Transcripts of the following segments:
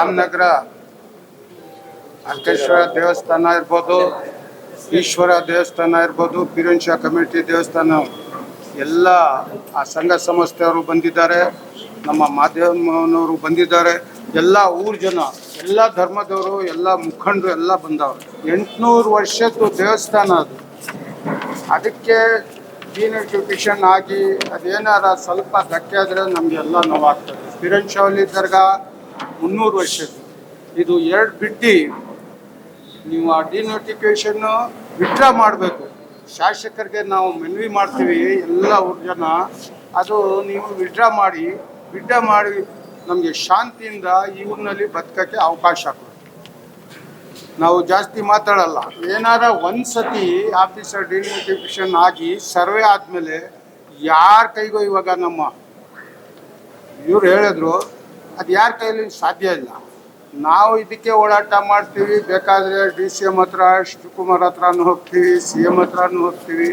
ರಾಮನಗರ ಅಂಕೇಶ್ವರ ದೇವಸ್ಥಾನ ಇರ್ಬೋದು, ಈಶ್ವರ ದೇವಸ್ಥಾನ ಇರ್ಬೋದು, ಪಿರಂಶ ಕಮಿಟಿ ದೇವಸ್ಥಾನ ಎಲ್ಲ ಆ ಸಂಘ ಸಂಸ್ಥೆಯವರು ಬಂದಿದ್ದಾರೆ, ನಮ್ಮ ಮಾಧ್ಯಮನವರು ಬಂದಿದ್ದಾರೆ, ಎಲ್ಲ ಊರ ಜನ, ಎಲ್ಲ ಧರ್ಮದವರು, ಎಲ್ಲ ಮುಖಂಡರು ಎಲ್ಲ ಬಂದವರು. 800 ವರ್ಷದ್ದು ದೇವಸ್ಥಾನ ಅದು. ಅದಕ್ಕೆ ಡಿನೋಟಿಫಿಕೇಶನ್ ಆಗಿ ಅದೇನಾರ ಸ್ವಲ್ಪ ಧಕ್ಕೆ ಆದರೆ ನಮಗೆಲ್ಲ ನೋವಾಗ್ತದೆ. ಪಿರಂಶವಲ್ಲಿ ದರ್ಗಾ 300 ವರ್ಷದ್ದು, ಇದು 2 ಬಿಟ್ಟು ನೀವು ಆ ಡಿನೋಟಿಫಿಕೇಶನ್ನು ವಿಡ್ರಾ ಮಾಡಬೇಕು. ಶಾಸಕರಿಗೆ ನಾವು ಮನವಿ ಮಾಡ್ತೀವಿ, ಎಲ್ಲ ಊರ ಜನ ಅದು ನೀವು ವಿಡ್ರಾ ಮಾಡಿ ನಮಗೆ ಶಾಂತಿಯಿಂದ ಈ ಊರಿನಲ್ಲಿ ಬದುಕೋಕ್ಕೆ ಅವಕಾಶ ಕೊಡಿ. ನಾವು ಜಾಸ್ತಿ ಮಾತಾಡಲ್ಲ. ಏನಾರ ಒಂದು ಸತಿ ಆಫೀಸರ್ ಡಿನೋಟಿಫಿಕೇಶನ್ ಆಗಿ ಸರ್ವೆ ಆದಮೇಲೆ ಯಾರ ಕೈಗೂ ಇವಾಗ ನಮ್ಮ ಇವ್ರು ಹೇಳಿದ್ರು ಅದು ಯಾರ ಕೈಲಿ ಸಾಧ್ಯ ಇಲ್ಲ. ನಾವು ಇದಕ್ಕೆ ಓಡಾಟ ಮಾಡ್ತೀವಿ. ಬೇಕಾದರೆ DCM ಹತ್ರ, ಶಿವಕುಮಾರ್ ಹತ್ರನೂ ಹೋಗ್ತೀವಿ, CM ಹತ್ರನೂ ಹೋಗ್ತೀವಿ.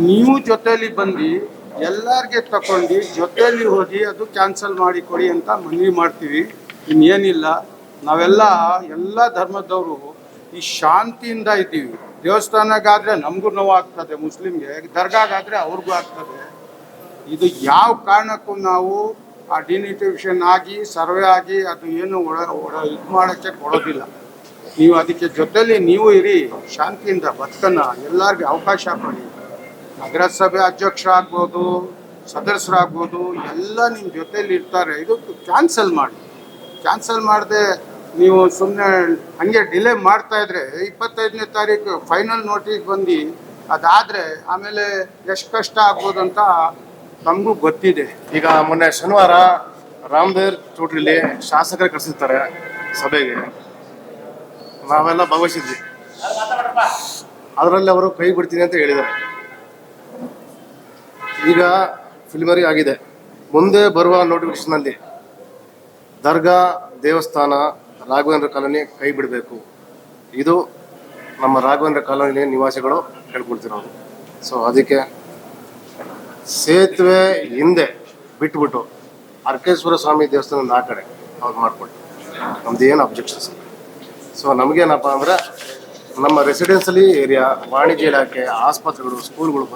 ನೀವು ಜೊತೆಯಲ್ಲಿ ಬಂದು ಎಲ್ಲರಿಗೆ ತಗೊಂಡು ಜೊತೆಯಲ್ಲಿ ಹೋಗಿ ಅದು ಕ್ಯಾನ್ಸಲ್ ಮಾಡಿ ಕೊಡಿ ಅಂತ ಮನವಿ ಮಾಡ್ತೀವಿ. ಇನ್ನೇನಿಲ್ಲ. ಎಲ್ಲ ಧರ್ಮದವರು ಈ ಶಾಂತಿಯಿಂದ ಇದ್ದೀವಿ. ದೇವಸ್ಥಾನಕ್ಕಾದರೆ ನಮಗೂ ನೋವಾಗ್ತದೆ, ಮುಸ್ಲಿಮ್ಗೆ. ದರ್ಗಾಗಾದರೆ ಅವ್ರಿಗೂ ಆಗ್ತದೆ. ಇದು ಯಾವ ಕಾರಣಕ್ಕೂ ನಾವು ಆ ಡಿನೋಟಿಫಿಕೇಶನ್ ಆಗಿ ಸರ್ವೆ ಆಗಿ ಅದು ಏನು ಇದು ಮಾಡೋಕ್ಕೆ ಕೊಡೋದಿಲ್ಲ. ನೀವು ಅದಕ್ಕೆ ಜೊತೆಲಿ ನೀವು ಇರಿ, ಶಾಂತಿಯಿಂದ ಬದುಕನ್ನ ಎಲ್ಲರಿಗೂ ಅವಕಾಶ ಕೊಡಿ. ನಗರಸಭೆ ಅಧ್ಯಕ್ಷರಾಗ್ಬೋದು, ಸದಸ್ಯರಾಗ್ಬೋದು, ಎಲ್ಲ ನಿಮ್ಮ ಜೊತೆಲಿ ಇರ್ತಾರೆ. ಇದು ಕ್ಯಾನ್ಸಲ್ ಮಾಡಿ. ಕ್ಯಾನ್ಸಲ್ ಮಾಡದೆ ನೀವು ಸುಮ್ಮನೆ ಹಾಗೆ ಡಿಲೇ ಮಾಡ್ತಾಯಿದ್ರೆ 25ನೇ ತಾರೀಕು ಫೈನಲ್ ನೋಟಿಸ್ ಬಂದು ಅದಾದರೆ ಆಮೇಲೆ ಎಷ್ಟು ಕಷ್ಟ ಆಗ್ಬೋದು ಅಂತ ನಮಗೂ ಗೊತ್ತಿದೆ. ಈಗ ಮೊನ್ನೆ ಶನಿವಾರ ರಾಮದೇವ್ರ ಚೌಟ್ರಿಲಿ ಶಾಸಕರು ಕರೆಸಿರ್ತಾರೆ ಸಭೆಗೆ, ನಾವೆಲ್ಲ ಭಾಗವಹಿಸಿದ್ವಿ. ಅದರಲ್ಲಿ ಅವರು ಕೈ ಬಿಡ್ತೀನಿ ಅಂತ ಹೇಳಿದ್ದಾರೆ. ಈಗ ಫಿಲ್ಮರಿ ಆಗಿದೆ. ಮುಂದೆ ಬರುವ ನೋಟಿಫಿಕೇಶನಲ್ಲಿ ದರ್ಗಾ, ದೇವಸ್ಥಾನ, ರಾಘವೇಂದ್ರ ಕಾಲೋನಿ ಕೈ ಬಿಡಬೇಕು. ಇದು ನಮ್ಮ ರಾಘವೇಂದ್ರ ಕಾಲೋನಿ ನಿವಾಸಿಗಳು ಹೇಳ್ಕೊಳ್ತಿರೋದು. ಸೊ ಅದಕ್ಕೆ ಸೇತುವೆ ಹಿಂದೆ ಬಿಟ್ಬಿಟ್ಟು ಅರ್ಕೇಶ್ವರ ಸ್ವಾಮಿ ದೇವಸ್ಥಾನದ ಆ ಕಡೆ ಅವ್ರು ಮಾಡಿಕೊಡಿ. ನಮ್ದು ಏನು ಅಬ್ಜೆಕ್ಷನ್ಸ್. ಸೊ ನಮಗೇನಪ್ಪ ಅಂದರೆ ನಮ್ಮ ರೆಸಿಡೆನ್ಷಿಯಲಿ ಏರಿಯಾ, ವಾಣಿಜ್ಯ ಇಲಾಖೆ, ಆಸ್ಪತ್ರೆಗಳು, ಸ್ಕೂಲ್ಗಳು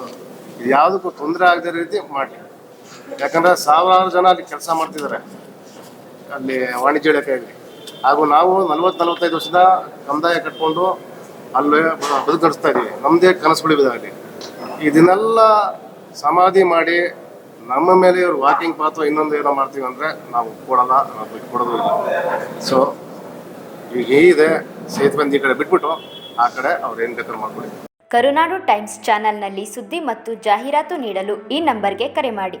ಇದು ಯಾವುದಕ್ಕೂ ತೊಂದರೆ ಆಗದ ರೀತಿ ಮಾಡಿ. ಯಾಕಂದರೆ ಸಾವಿರಾರು ಜನ ಅಲ್ಲಿ ಕೆಲಸ ಮಾಡ್ತಿದ್ದಾರೆ ಅಲ್ಲಿ ವಾಣಿಜ್ಯ ಇಲಾಖೆಯಲ್ಲಿ. ಹಾಗೂ ನಾವು 40-45 ವರ್ಷದ ಕಂದಾಯ ಕಟ್ಕೊಂಡು ಅಲ್ಲಿ ಬದುಕು ನಡೆಸ್ತಾ ಇದ್ದೀವಿ. ನಮ್ಮದೇ ಕನಸುಗಳಿವೆ ಅಲ್ಲಿ. ಇದನ್ನೆಲ್ಲ ಸಮಾಧಿ ಮಾಡಿ ನಮ್ಮ ಮೇಲೆ ಇವ್ರು ವಾಕಿಂಗ್ ಪಾತ್ ಇನ್ನೊಂದು ಏನೋ ಮಾಡ್ತೀವಿ ಅಂದರೆ ನಾವು ಕೊಡಲ್ಲ, ನಾವು ಬಿಟ್ಕೊಡೋದು ಇಲ್ಲ. ಸೊ ಈಗ ಇದೆ ಸೇತುವೆ ಈ ಕಡೆ ಬಿಟ್ಬಿಟ್ಟು ಆ ಕಡೆ ಅವ್ರು ಏನು ಬೇಕಾದ್ರೂ ಮಾಡ್ಕೊಡಿ. ಕರುನಾಡು ಟೈಮ್ಸ್ ಚಾನೆಲ್ನಲ್ಲಿ ಸುದ್ದಿ ಮತ್ತು ಜಾಹೀರಾತು ನೀಡಲು ಈ ನಂಬರ್ಗೆ ಕರೆ ಮಾಡಿ.